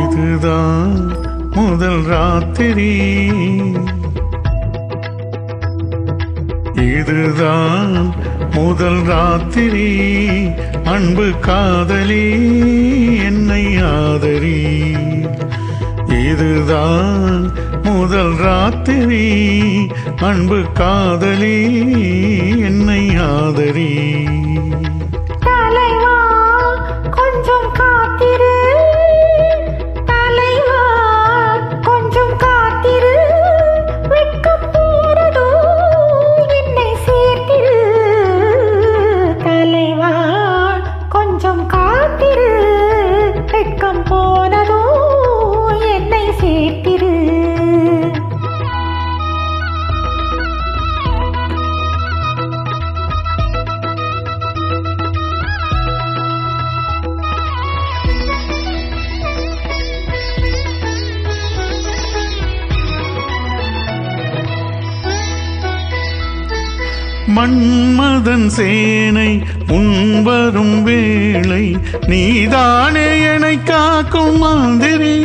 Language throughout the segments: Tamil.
இதுதான் முதல் ராத்திரி, இதுதான் முதல் ராத்திரி, அன்பு காதலி என்னை ஆதரி. இதுதான் முதல் ராத்திரி, அன்பு காதலி என்னை ஆதரி. மன்மதன் சேனை முன்வரும் வேளை, நீதானே என்னை காக்கும் மந்திரி.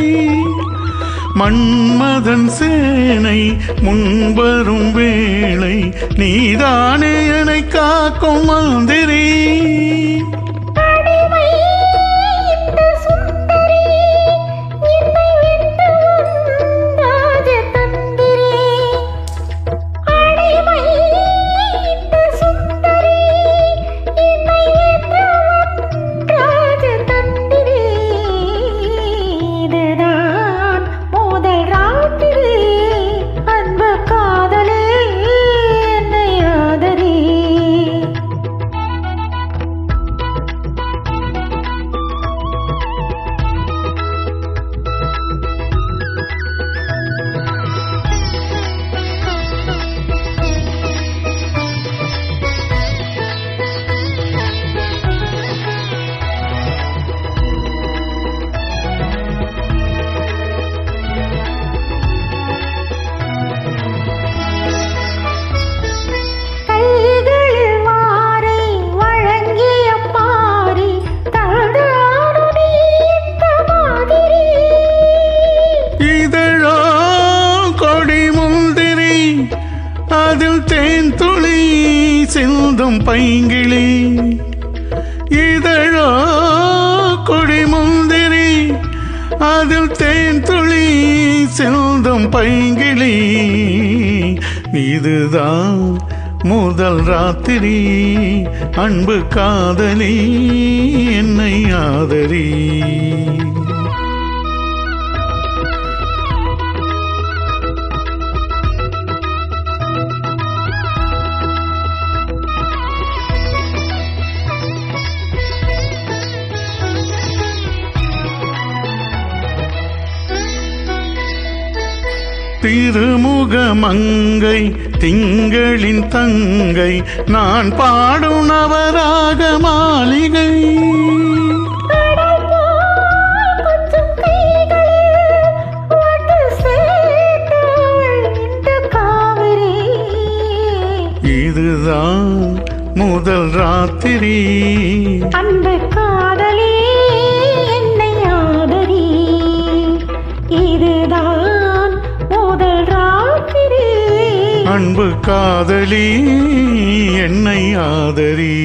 மன்மதன் சேனை முன்வரும் வேளை, நீதானே என்னை காக்கும் மந்திரி. அதில் தேன் துளி சிந்தும் பைங்கிளி, இதழோ கொடிமுந்திரி, அதில் தேன் துளி சிந்தும் பைங்கிளி. இதுதான் முதல் ராத்திரி, அன்பு காதலி என்னை ஆதரி. திருமுக மங்கை திங்களின் தங்கை, நான் பாடும் நவராக மாளிகை. இதுதான் முதல் ராத்திரி, அன்பு காதலி என்னை ஆதரி. இதுதான் முதல் ராத்திரி, அன்பு காதலி என்னை ஆதரி.